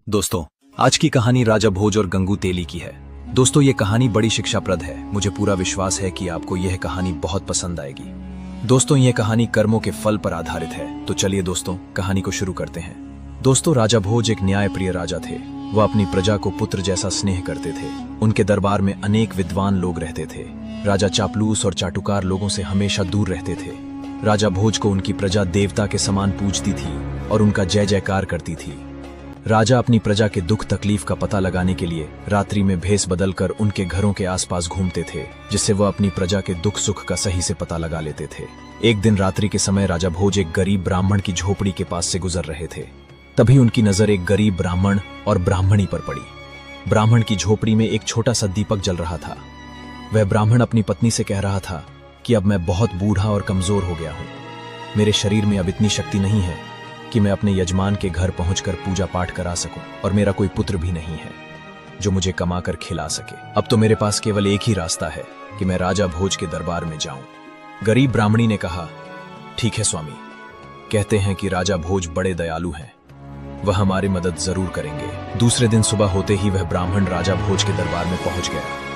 दोस्तों, आज की कहानी राजा भोज और गंगू तेली की है। दोस्तों, ये कहानी बड़ी शिक्षाप्रद है। मुझे पूरा विश्वास है कि आपको यह कहानी बहुत पसंद आएगी। दोस्तों, ये कहानी कर्मों के फल पर आधारित है। तो चलिए दोस्तों, कहानी को शुरू करते हैं। दोस्तों, राजा भोज एक न्यायप्रिय राजा थे। वह अपनी प्रजा को पुत्र जैसा स्नेह करते थे। उनके दरबार में अनेक विद्वान लोग रहते थे। राजा चापलूस और चाटुकार लोगों से हमेशा दूर रहते थे। राजा भोज को उनकी प्रजा देवता के समान पूजती थी और उनका जय जयकार करती थी। राजा अपनी प्रजा के दुख तकलीफ का पता लगाने के लिए रात्रि में भेष बदलकर उनके घरों के आसपास घूमते थे, जिससे वह अपनी प्रजा के दुख सुख का सही से पता लगा लेते थे। एक दिन रात्रि के समय राजा भोज एक गरीब ब्राह्मण की झोपड़ी के पास से गुजर रहे थे। तभी उनकी नजर एक गरीब ब्राह्मण और ब्राह्मणी पर पड़ी। ब्राह्मण की झोपड़ी में एक छोटा सा दीपक जल रहा था। वह ब्राह्मण अपनी पत्नी से कह रहा था कि अब मैं बहुत बूढ़ा और कमजोर हो गया हूँ। मेरे शरीर में अब इतनी शक्ति नहीं है कि मैं अपने यजमान के घर पहुंचकर पूजा पाठ करा सकूं, और मेरा कोई पुत्र भी नहीं है जो मुझे कमाकर खिला सके। अब तो मेरे पास केवल एक ही रास्ता है कि मैं राजा भोज के दरबार में जाऊं। गरीब ब्राह्मणी ने कहा, ठीक है स्वामी, कहते हैं कि राजा भोज बड़े दयालु हैं, वह हमारी मदद जरूर करेंगे। दूसरे दिन सुबह होते ही वह ब्राह्मण राजा भोज के दरबार में पहुंच गया।